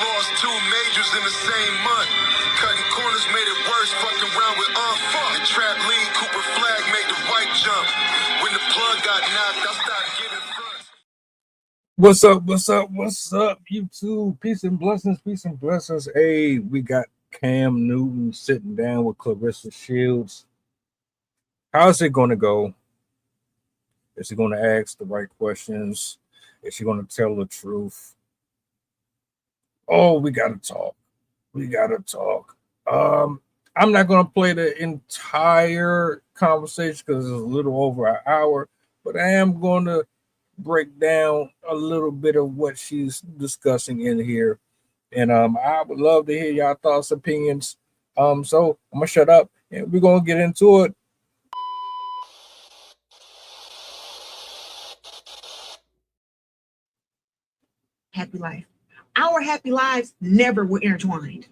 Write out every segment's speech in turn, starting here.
lost 2 majors in the same month. Cutting corners made it worse, fucking around with fuck. The trap lead, Cooper Flag made the right jump. When the plug got knocked, I started giving fronts. What's up? What's up? What's up, YouTube? Peace and blessings. Peace and blessings. Hey, we got Cam Newton sitting down with Claressa Shields. How's it going to go? Is he going to ask the right questions? Is she going to tell the truth? Oh, we got to talk. We got to talk. I'm not going to play the entire conversation because it's a little over an hour, but I am going to break down a little bit of what she's discussing in here. And I would love to hear y'all thoughts, opinions. So I'm going to shut up and we're going to get into it. Happy life. Our happy lives never were intertwined.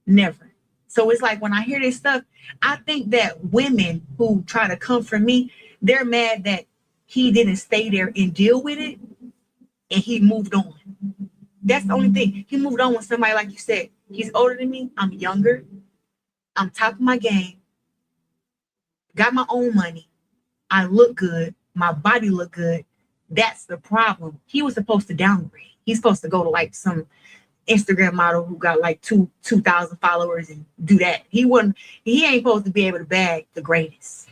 Never. So it's like when I hear this stuff, I think that women who try to comfort me, they're mad that he didn't stay there and deal with it and he moved on. That's the only thing. He moved on with somebody, like you said. He's older than me. I'm younger. I'm top of my game. Got my own money. I look good. My body look good. That's the problem. He was supposed to downgrade. He's supposed to go to like some Instagram model who got like 2,000 followers and do that. He ain't supposed to be able to bag the greatest.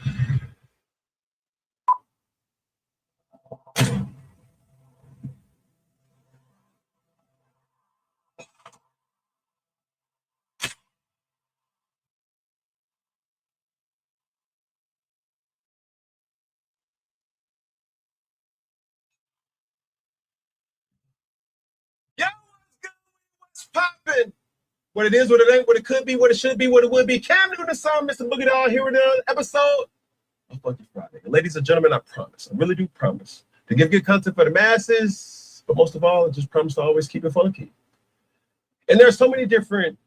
Yo, what's poppin'? What it is, what it ain't, what it could be, what it should be, what it would be. Cam Newton, the song, Mr. Boogie Doll, here in the episode of Funky Friday. And ladies and gentlemen, I promise, I really do promise, to give good content for the masses, but most of all, I just promise to always keep it funky. And there are so many different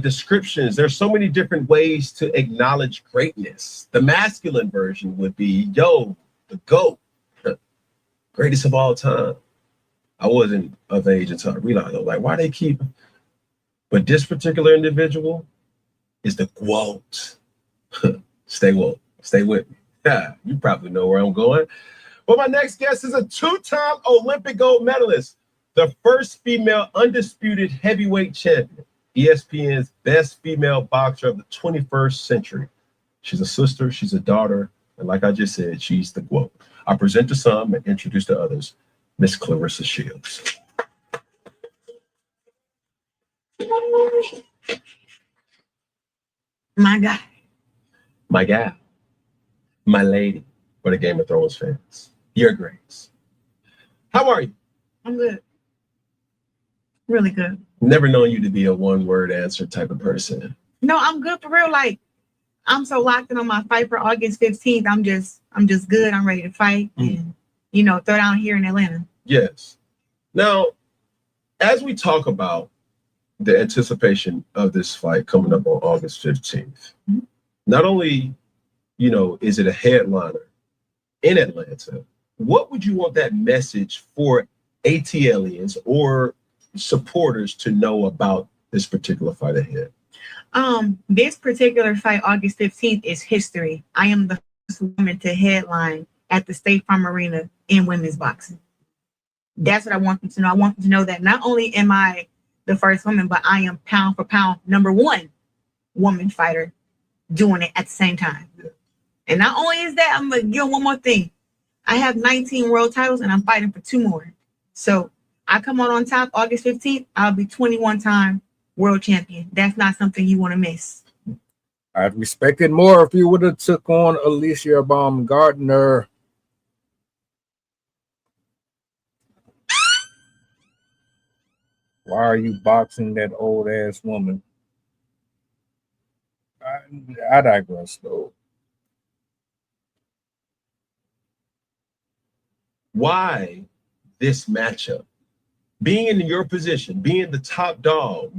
descriptions. There's so many different ways to acknowledge greatness. The masculine version would be, yo, the GOAT, greatest of all time. I wasn't of age until I realized, I was like, why they keep... But this particular individual is the GOAT. Stay woke. Stay with me. Yeah, you probably know where I'm going. But my next guest is a 2-time Olympic gold medalist, the first female undisputed heavyweight champion, ESPN's best female boxer of the 21st century. She's a sister, she's a daughter, and like I just said, she's the GOAT. I present to some and introduce to others, Miss Claressa Shields. My guy. My gal. My lady. For the Game of Thrones fans. Your Grace. How are you? I'm good. Really good. Never known you to be a one-word answer type of person. No, I'm good for real. Like, I'm so locked in on my fight for August 15th. I'm just good. I'm ready to fight and, throw down here in Atlanta. Yes. Now, as we talk about the anticipation of this fight coming up on August 15th, not only, is it a headliner in Atlanta, what would you want that message for ATLians or supporters to know about this particular fight ahead? This particular fight, August 15th, is history. I am the first woman to headline at the State Farm Arena in women's boxing. That's what I want them to know. I want them to know that not only am I the first woman, but I am pound for pound #1 woman fighter doing it at the same time. Yeah. And not only is that, I'm gonna give one more thing. I have 19 world titles and I'm fighting for 2 more. So I come on top August 15th, I'll be 21-time world champion. That's not something you want to miss. I'd respect it more if you would have took on Alicia Baumgartner. Why are you boxing that old ass woman? I digress though. Why this matchup? Being in your position, being the top dog,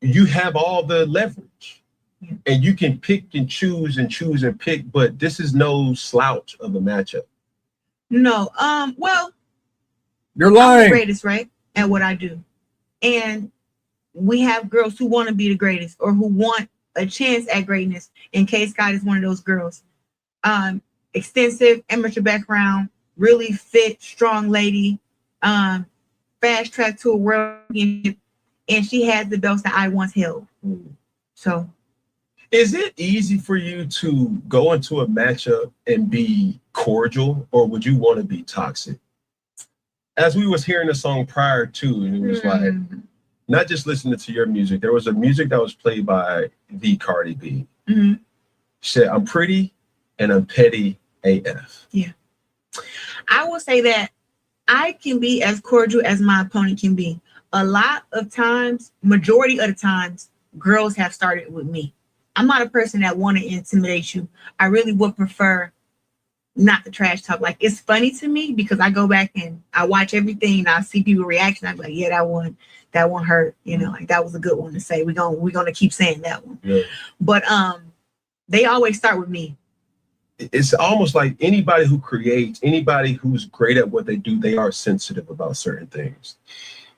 you have all the leverage. And you can pick and choose and pick, but this is no slouch of a matchup. No, well, you're lying. I'm the greatest, right? at what I do. And we have girls who want to be the greatest or who want a chance at greatness. And K Scott is one of those girls. Extensive amateur background, really fit, strong lady, fast track to a world championship, and she has the belts that I once held. So, is it easy for you to go into a matchup and be cordial, or would you want to be toxic? As we was hearing the song prior to, and it was like, not just listening to your music, there was a music that was played by the Cardi B. Mm-hmm. She said, I'm pretty and I'm petty AF. Yeah. I will say that I can be as cordial as my opponent can be. A lot of times, majority of the times, girls have started with me. I'm not a person that want to intimidate you. I really would prefer not the trash talk. Like, it's funny to me because I go back and I watch everything and I see people reaction. I'm like, yeah, that one hurt. You know, like that was a good one to say. We're gonna keep saying that one. Yeah. But they always start with me. It's almost like anybody who creates, anybody who's great at what they do, they are sensitive about certain things.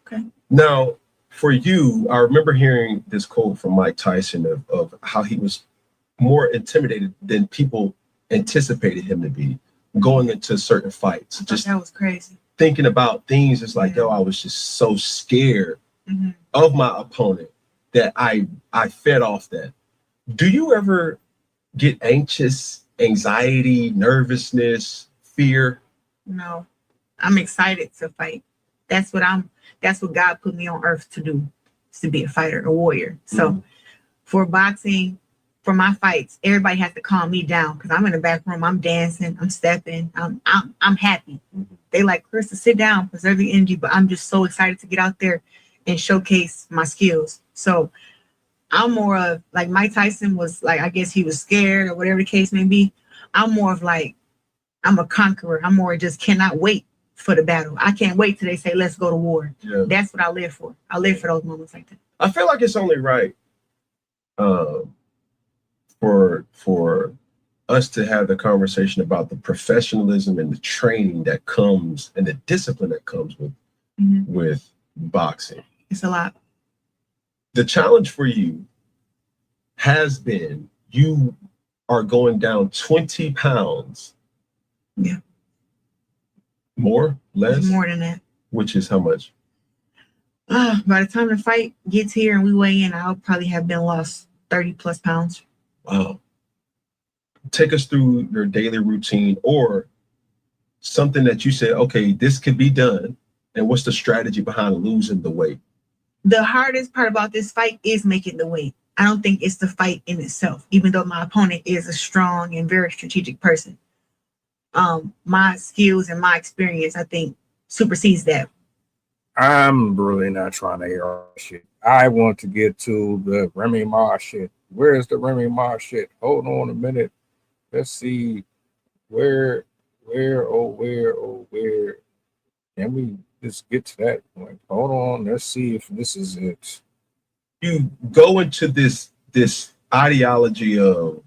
Okay. Now, for you, I remember hearing this quote from Mike Tyson of how he was more intimidated than people anticipated him to be going into certain fights. Just that was crazy. Thinking about things, it's like, yo, I was just so scared of my opponent that I fed off that. Do you ever get anxious, anxiety, nervousness, fear? No, I'm excited to fight. That's what God put me on earth to do, is to be a fighter, a warrior. So for boxing, for my fights, everybody has to calm me down because I'm in the back room, I'm dancing, I'm stepping, I'm happy. They like, Claressa, sit down, preserve the energy, but I'm just so excited to get out there and showcase my skills. So I'm more of like Mike Tyson was like, I guess he was scared or whatever the case may be. I'm more of like, I'm a conqueror. I'm more just cannot wait for the battle. I can't wait till they say, let's go to war. Yeah. That's what I live for. I live for those moments like that. I feel like it's only right for us to have the conversation about the professionalism and the training that comes and the discipline that comes with boxing. It's a lot. The challenge for you has been you are going down 20 pounds. Yeah. More? Less? It's more than that. Which is how much? By the time the fight gets here and we weigh in, I'll probably have been lost 30 plus pounds. Wow. Take us through your daily routine or something that you said, okay, this could be done. And what's the strategy behind losing the weight? The hardest part about this fight is making the weight. I don't think it's the fight in itself, even though my opponent is a strong and very strategic person. My skills and my experience, I think, supersedes that. I'm really not trying to hear all that shit. I want to get to the Remy Ma shit. Where's the Remy Ma shit? Hold on a minute. Let's see. Where. Can we just get to that point? Hold on. Let's see if this is it. You go into this ideology of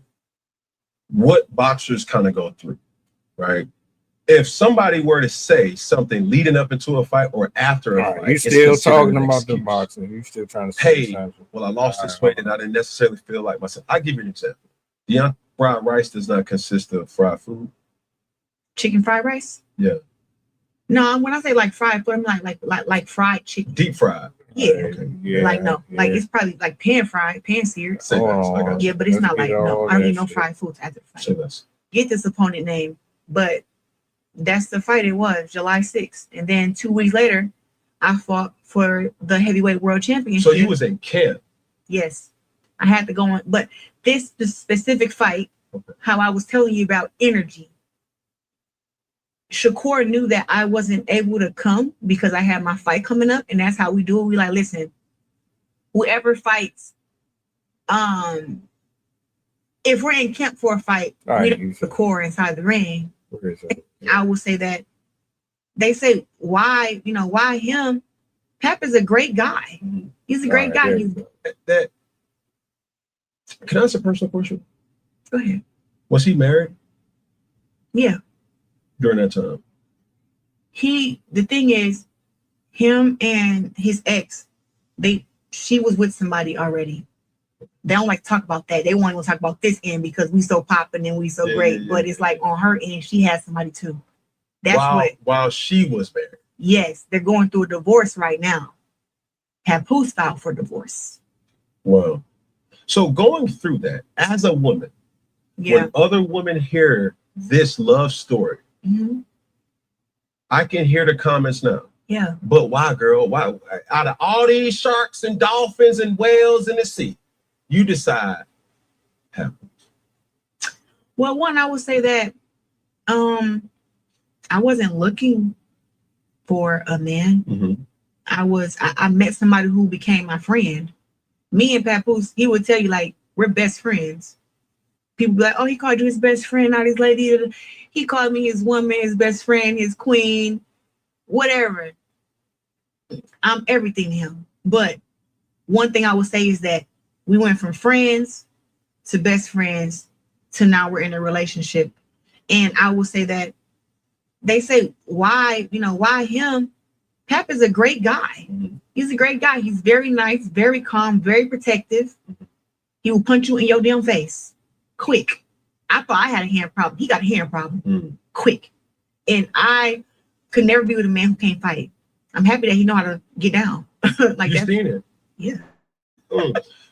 what boxers kind of go through, right? If somebody were to say something leading up into a fight or after a fight, you're still talking about the boxing. You're still trying to say, hey, well, I lost this weight and I didn't necessarily feel like myself. I'll give you an example. Deontay fried rice does not consist of fried food. Chicken fried rice? Yeah. No, when I say like fried food, I'm like fried chicken. Deep fried. Yeah. Okay. Yeah. Like no, like it's probably like pan fried, pan seared. Yeah, but it's not like no. I don't eat no fried foods after the fight. Get this opponent name, but that's the fight it was, July 6th. And then 2 weeks later, I fought for the heavyweight world championship. So you was in camp? Yes. I had to go on. But this specific fight, how I was telling you about energy, Shakur knew that I wasn't able to come because I had my fight coming up. And that's how we do it. We like, listen, whoever fights, if we're in camp for a fight, we don't have Shakur inside the ring. I will say that they say, why him? Pep is a great guy. He's a great guy. Can I ask a personal question? Go ahead. Was he married? Yeah. During that time? The thing is, Him and his ex, she was with somebody already. They don't like to talk about that. They want to talk about this end because we so popping and we so great. But it's like on her end, she has somebody too. That's while she was married. Yes, they're going through a divorce right now. Papoose filed for divorce. Wow. So going through that as a woman, when other women hear this love story, I can hear the comments now. Yeah. But why, girl? Why? Out of all these sharks and dolphins and whales in the sea, you decide Papoose. Well, one, I would say that I wasn't looking for a man. I met somebody who became my friend. Me and Papoose, he would tell you like we're best friends. People be like, oh, he called you his best friend, not his lady. He called me his woman, his best friend, his queen, whatever. I'm everything to him. But one thing I would say is that we went from friends to best friends to now we're in a relationship. And I will say that they say, why him? Pap is a great guy. He's a great guy. He's very nice, very calm, very protective. He will punch you in your damn face quick. I thought I had a hand problem. He got a hand problem quick. And I could never be with a man who can't fight. I'm happy that he know how to get down. Like You've seen it. Yeah.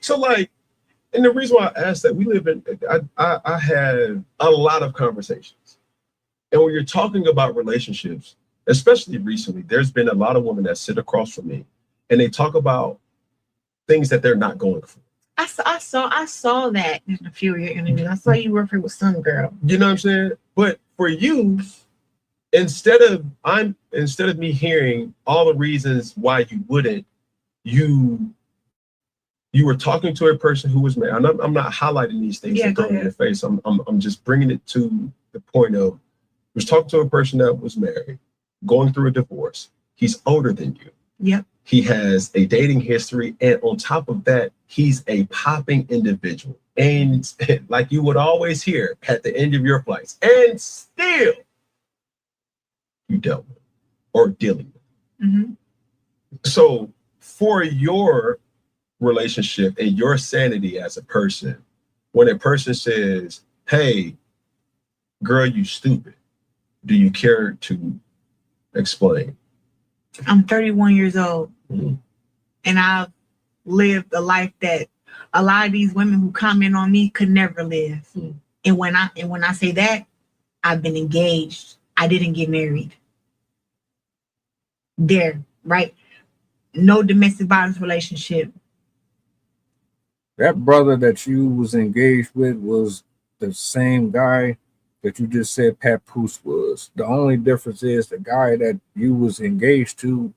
So like, and the reason why I asked that, we live in, I had a lot of conversations. And when you're talking about relationships, especially recently, there's been a lot of women that sit across from me and they talk about things that they're not going for. I saw that in a few of your interviews. I saw you working with some girl. You know what I'm saying? But for you, instead of me hearing all the reasons why you wouldn't, you were talking to a person who was married. I'm not highlighting these things and throwing in your face. I'm just bringing it to the point of, was talking to a person that was married, going through a divorce. He's older than you. Yep. He has a dating history, and on top of that, he's a popping individual. And like you would always hear at the end of your flights, and still you dealt with or dealing with. So for your relationship and your sanity as a person, when a person says, hey, girl, you stupid, do you care to explain? I'm 31 years old, and I've lived a life that a lot of these women who comment on me could never live. And when I say that, I've been engaged. I didn't get married. There, right? No domestic violence relationship. That brother that you was engaged with was the same guy that you just said Papoose was. The only difference is the guy that you was engaged to,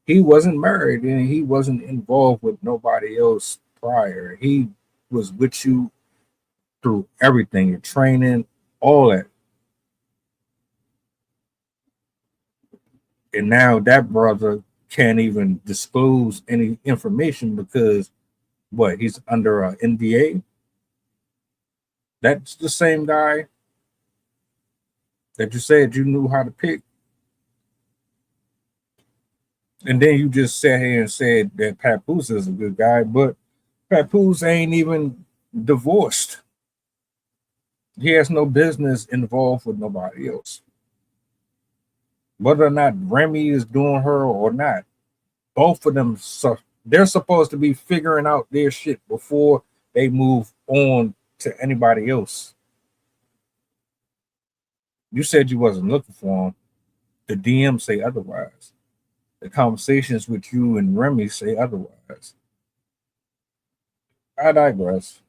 he wasn't married and he wasn't involved with nobody else prior. He was with you through everything, your training, all that. And now that brother can't even disclose any information because he's under an NDA? That's the same guy that you said you knew how to pick. And then you just sat here and said that Papoose is a good guy, but Papoose ain't even divorced. He has no business involved with nobody else. Whether or not Remy is doing her or not, both of them, they're supposed to be figuring out their shit before they move on to anybody else. You said you wasn't looking for him. The DMs say otherwise. The conversations with you and Remy say otherwise. I digress.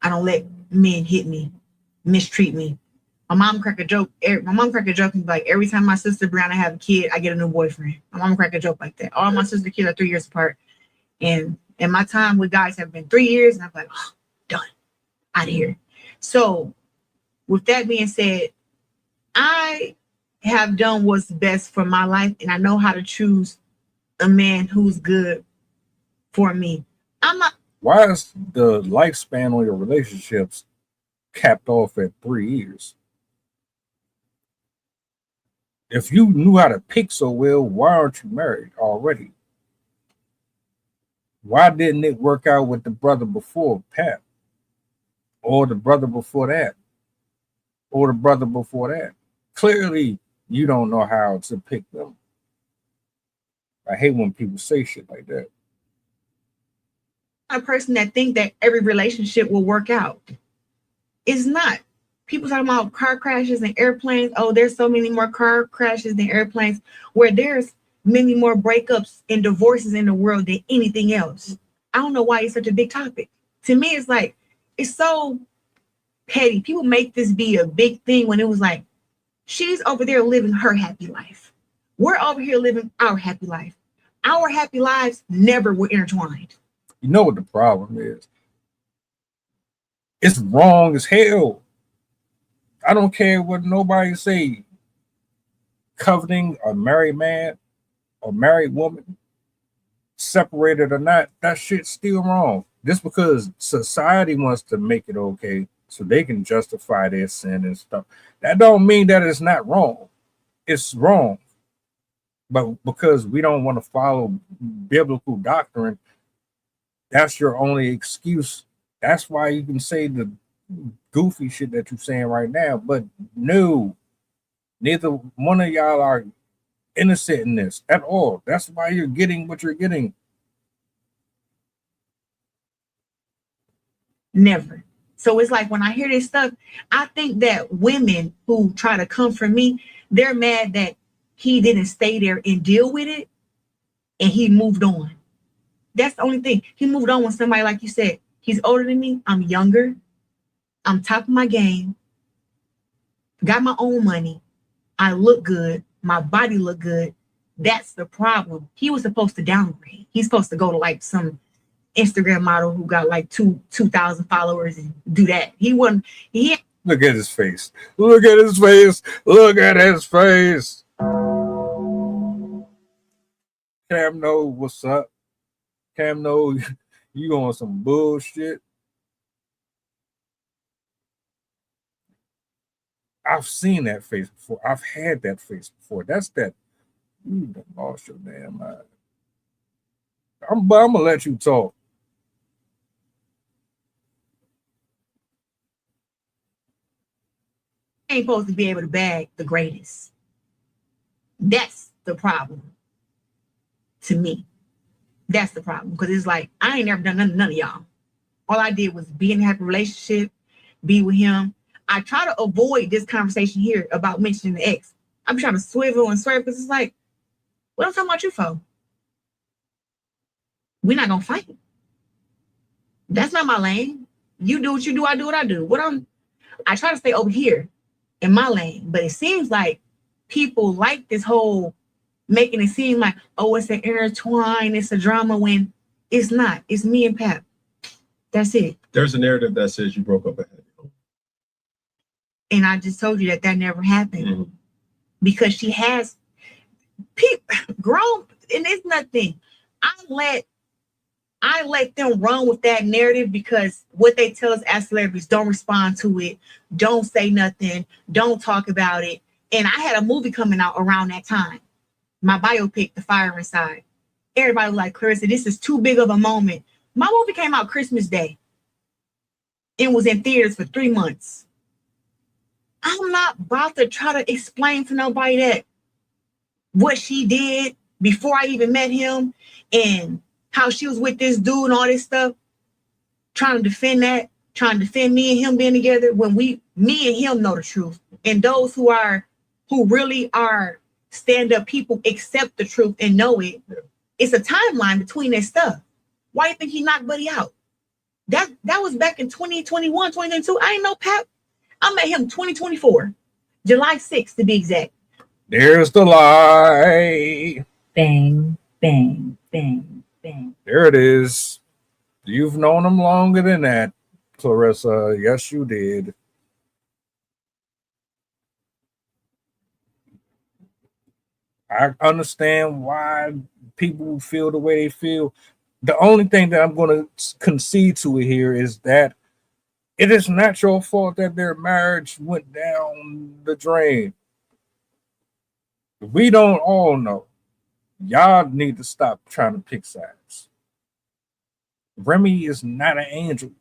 I don't let men hit me, mistreat me. My mom crack a joke and be like, every time my sister Brianna have a kid, I get a new boyfriend. My mom crack a joke like that. All my sister kids are 3 years apart. And my time with guys have been 3 years. And I'm like, oh, done. Out of here. So with that being said, I have done what's best for my life. And I know how to choose a man who's good for me. Why is the lifespan on your relationships capped off at 3 years? If you knew how to pick so well, why aren't you married already? Why didn't it work out with the brother before Pat, or the brother before that, or the brother before that? Clearly, you don't know how to pick them. I hate when people say shit like that. A person that think that every relationship will work out. It's not. People talking about car crashes and airplanes. Oh, there's so many more car crashes than airplanes, where there's many more breakups and divorces in the world than anything else. I don't know why it's such a big topic. To me, it's like, it's so petty. People make this be a big thing when it was like, she's over there living her happy life. We're over here living our happy life. Our happy lives never were intertwined. You know what the problem is? It's wrong as hell. I don't care what nobody say. Coveting a married man or married woman, separated or not, that shit's still wrong. Just because society wants to make it okay so they can justify their sin and stuff, that don't mean that it's not wrong. It's wrong. But because we don't want to follow biblical doctrine, that's your only excuse. That's why you can say the goofy shit that you're saying right now. But no, neither one of y'all are innocent in this at all. That's why you're getting what you're getting. Never. So it's like when I hear this stuff, I think that women who try to come for me, they're mad that he didn't stay there and deal with it and he moved on. That's the only thing. He moved on with somebody, like you said, he's older than me. I'm younger. I'm top of my game. Got my own money. I look good. My body look good. That's the problem. He was supposed to downgrade. He's supposed to go to like some Instagram model who got like 2,000 followers and do that. He wasn't. He Look at his face. Look at his face. Look at his face. Cam know what's up. Cam know you on some bullshit. I've seen that face before. I've had that face before. That's that. You done lost your damn mind. I'm gonna let you talk. ain't supposed to be able to bag the greatest. That's the problem to me. That's the problem. Because it's like, I ain't never done none of y'all. All I did was be in a happy relationship, be with him. I try to avoid this conversation here about mentioning the ex. I'm trying to swivel and swerve because it's like, what I'm talking about you for? We're not gonna fight. That's not my lane. You do what you do, I do what I do. I try to stay over here in my lane, but it seems like people like this whole making it seem like, oh, it's an intertwine, it's a drama, when it's not. It's me and Pap. That's it. There's a narrative that says you broke up ahead. And I just told you that never happened. Mm-hmm. Because she has grown, and it's nothing. I let them run with that narrative because what they tell us as celebrities, don't respond to it, don't say nothing, don't talk about it. And I had a movie coming out around that time, my biopic, The Fire Inside. Everybody was like, Claressa, this is too big of a moment. My movie came out Christmas Day and was in theaters for 3 months. I'm not about to try to explain to nobody that what she did before I even met him and how she was with this dude and all this stuff, trying to defend that, trying to defend me and him being together when me and him know the truth. And those who really are stand-up people accept the truth and know it. It's a timeline between that stuff. Why do you think he knocked Buddy out? That was back in 2021, 2022. I ain't know Pap. I met him 2024, July 6th to be exact. There's the lie. Bang, bang, bang, bang. There it is. You've known him longer than that, Claressa. Yes, you did. I understand why people feel the way they feel. The only thing that I'm going to concede to it here is that it is not your fault that their marriage went down the drain. We don't all know. Y'all need to stop trying to pick sides. Remy is not an angel.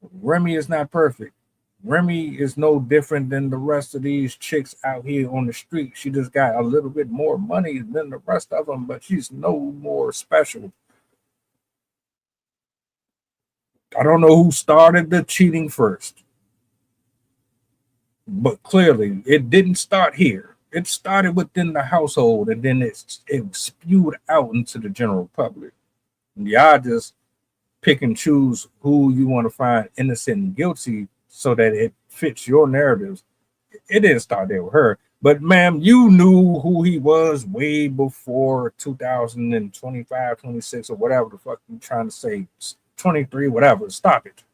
Remy is not perfect. Remy is no different than the rest of these chicks out here on the street. She just got a little bit more money than the rest of them, but she's no more special. I don't know who started the cheating first, but clearly it didn't start here. It started within the household, and then it spewed out into the general public. Y'all just pick and choose who you want to find innocent and guilty so that it fits your narratives. It didn't start there with her. But ma'am, you knew who he was way before 2025, 26, or whatever the fuck you trying to say. 23, whatever. Stop it.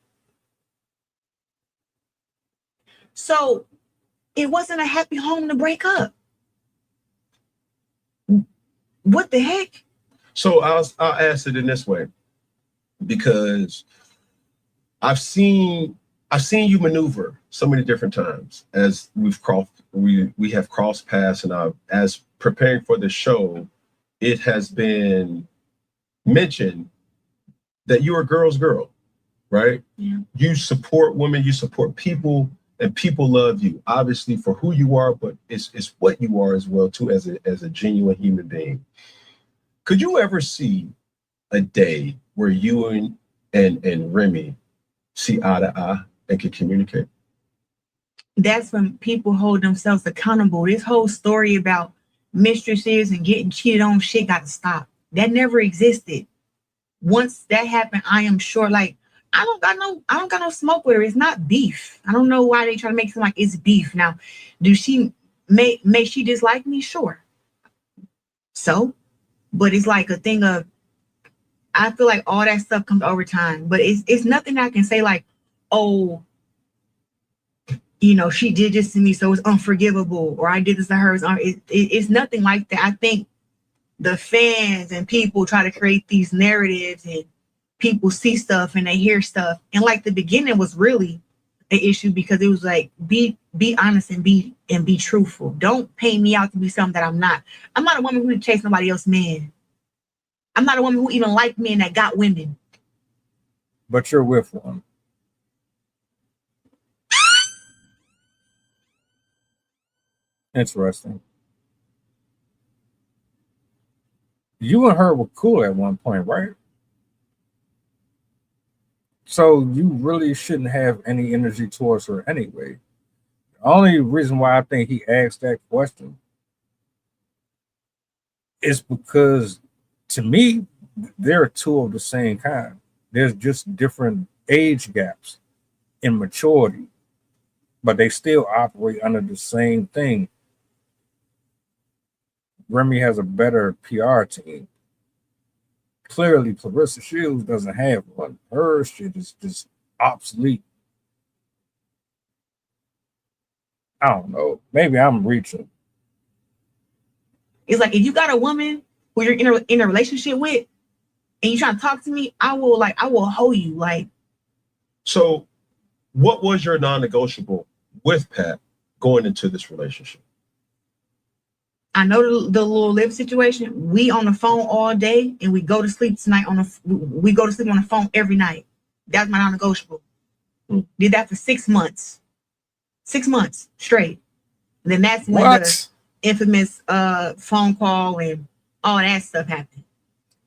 So it wasn't a happy home to break up. What the heck? So I'll ask it in this way, because I've seen you maneuver so many different times as we have crossed paths, and as preparing for the show, it has been mentioned that you're a girl's girl, right? Yeah. You support women, you support people, and people love you, obviously for who you are, but it's what you are as well too, as a genuine human being. Could you ever see a day where you and Remy see eye to eye and can communicate? That's when people hold themselves accountable. This whole story about mistresses and getting cheated on shit got to stop. That never existed. Once that happened, I am sure, like, I don't got no smoke with her. It's not beef. I don't know why they try to make it seem like it's beef. Now, may she dislike me? Sure. So, but it's like a thing of, I feel like all that stuff comes over time, but it's nothing I can say like, oh, you know, she did this to me, so it's unforgivable, or I did this to her. It's nothing like that. I think the fans and people try to create these narratives, and people see stuff and they hear stuff. And like the beginning was really an issue, because it was like, be honest and be truthful. Don't paint me out to be something that I'm not. I'm not a woman who chase somebody else's man. I'm not a woman who even like men that got women. But you're with one. Interesting. You and her were cool at one point, right? So you really shouldn't have any energy towards her anyway. The only reason why I think he asked that question is because, to me, they're two of the same kind. There's just different age gaps in maturity, but they still operate under the same thing. Remy has a better PR team. Clearly, Claressa Shields doesn't have one. Her shit is just obsolete. I don't know. Maybe I'm reaching. It's like, if you got a woman who you're in a relationship with, and you trying to talk to me, I will hold you. Like, so what was your non-negotiable with Pat going into this relationship? I know the little live situation. We on the phone all day, and we go to sleep tonight we go to sleep on the phone every night. That's my non-negotiable. Did that for 6 months. 6 months straight. And then that's when the infamous phone call and all that stuff happened.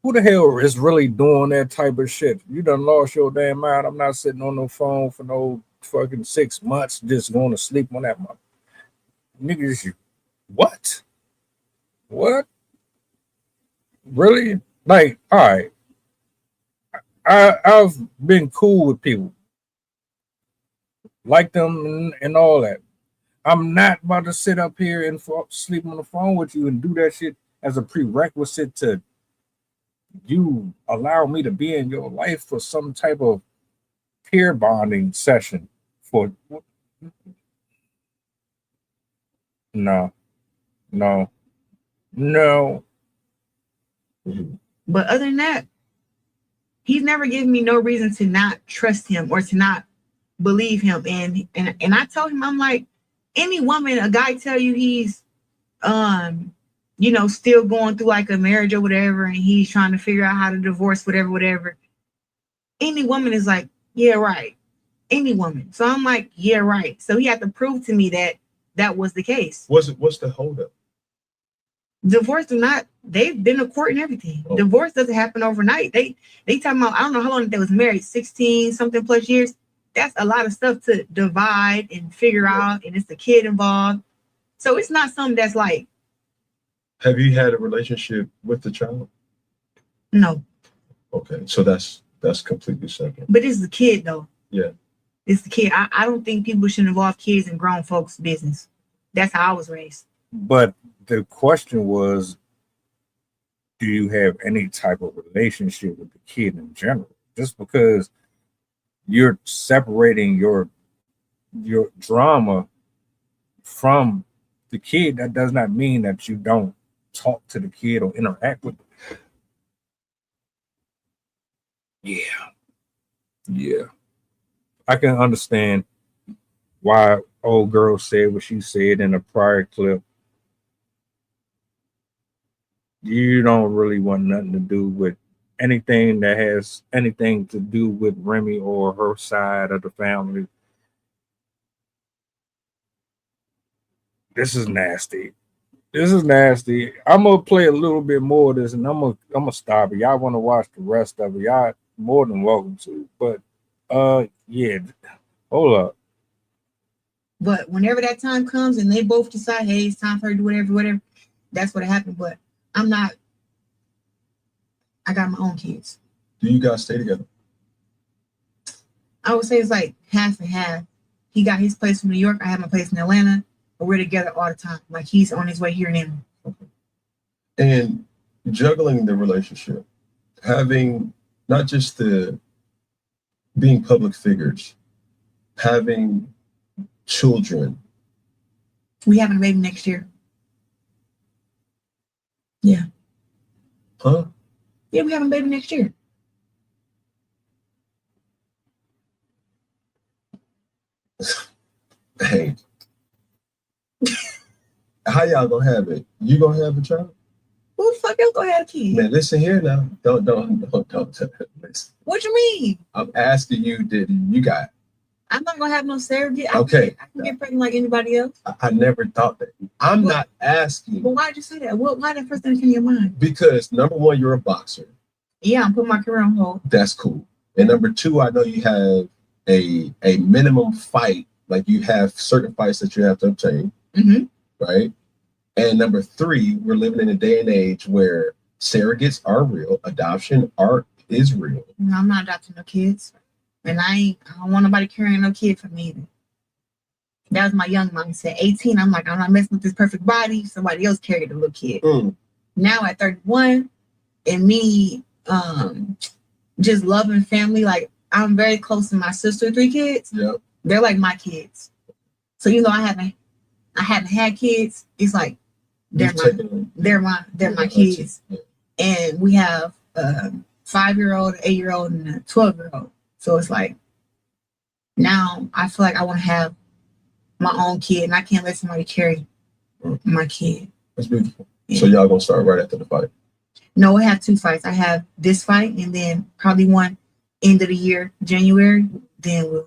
Who the hell is really doing that type of shit? You done lost your damn mind. I'm not sitting on no phone for no fucking 6 months just going to sleep on that mother. Niggas, what? What? Really? Like, all right. I've been cool with people. Like them and all that. I'm not about to sit up here and sleep on the phone with you and do that shit as a prerequisite to you allow me to be in your life for some type of peer bonding session. For no. But other than that, he's never given me no reason to not trust him or to not believe him. And I told him, I'm like, any woman, a guy tell you he's still going through like a marriage or whatever, and he's trying to figure out how to divorce, whatever. Any woman is like, yeah, right. Any woman. So I'm like, yeah, right. So he had to prove to me that that was the case. What's the holdup? Divorce do not, they've been to court and everything. Oh. Divorce doesn't happen overnight. They talking about, I don't know how long they was married, 16 something plus years. That's a lot of stuff to divide and figure out, and it's a kid involved. So it's not something that's like. Have you had a relationship with the child? No. Okay, so that's completely separate. But this is a kid though. Yeah. It's the kid. I don't think people should involve kids in grown folks' business. That's how I was raised. But the question was, do you have any type of relationship with the kid in general? Just because you're separating your drama from the kid, that does not mean that you don't talk to the kid or interact with them. Yeah. I can understand why old girl said what she said in a prior clip. You don't really want nothing to do with anything that has anything to do with Remy or her side of the family. This is nasty. I'm gonna play a little bit more of this, and I'm gonna stop it. Y'all want to watch the rest of it? Y'all more than welcome to. But yeah, hold up. But whenever that time comes and they both decide, hey, it's time for her to do whatever, that's what happened. But I got my own kids. Do you guys stay together? I would say it's like half and half. He got his place from New York. I have my place in Atlanta. But we're together all the time. Like he's on his way here now. Okay. And juggling the relationship, having not just being public figures, having children. We having a baby next year. Yeah. Huh? Yeah, we having a baby next year. Hey. How y'all gonna have it? You gonna have a child? Who the fuck else gonna have a kid? Man, listen here now. Don't listen. What you mean? I'm asking you, did you got? I'm not gonna have no surrogate. Okay. I can get pregnant like anybody else. I never thought that. I'm not asking. But why'd you say that? Why that first thing came to your mind? Because number one, you're a boxer. Yeah, I'm putting my career on hold. That's cool. And number two, I know you have a minimum fight, like you have certain fights that you have to obtain. Mm-hmm. Right? And number three, we're living in a day and age where surrogates are real, adoption is real. No, I'm not adopting no kids. And I don't want nobody carrying no kid for me either. That was my young mindset. 18, I'm like, I'm not messing with this perfect body. Somebody else carried the little kid. Now at 31, and me just loving family, like I'm very close to my sister, 3 kids. Yep. They're like my kids. So you know I haven't had kids. It's like they're my kids. Yeah. And we have a 5-year-old, 8-year-old, and a 12-year-old. So it's like now I feel like I want to have my own kid, and I can't let somebody carry my kid. That's beautiful. Yeah. So y'all gonna start right after the fight? No, I have 2 fights. I have this fight, and then probably one end of the year, January. Then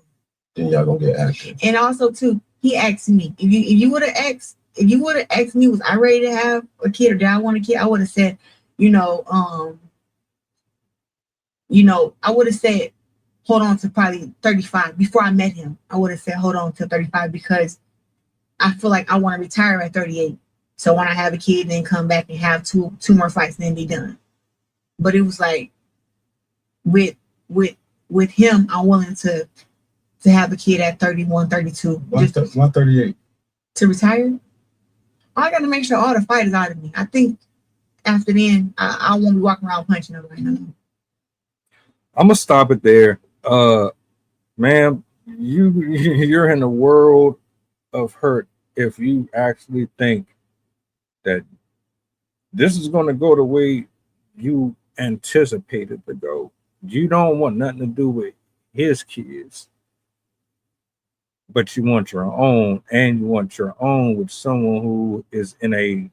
y'all gonna get active. And also too, he asked me if you would have asked me, was I ready to have a kid or did I want a kid? I would have said, I would have said, hold on to probably 35. Before I met him, I would have said, hold on to 35 because I feel like I want to retire at 38. So when I have a kid, then come back and have two more fights, and then be done. But it was like with him, I'm willing to have a kid at 31, 32. Why 38? To retire? I got to make sure all the fight is out of me. I think after then, I won't be walking around punching nobody. No. I'm gonna stop it there. Ma'am, you're in a world of hurt if you actually think that this is gonna go the way you anticipated to go. You don't want nothing to do with his kids. but you want your own, and you want your own with someone who is in a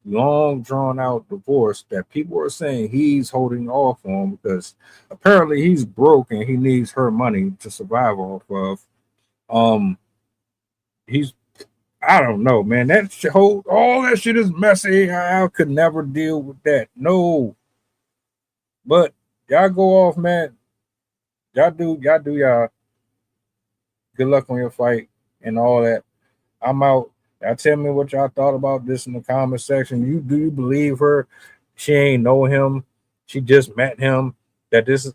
long drawn out divorce that people are saying he's holding off on because apparently he's broke and he needs her money to survive off of. He's I don't know, man. That whole all that shit is messy. I could never deal with that. No, but y'all go off, man. Y'all. Good luck on your fight and all that. I'm out. Y'all tell me what y'all thought about this in the comment section. Do you believe her? She ain't know him. She just met him. That this is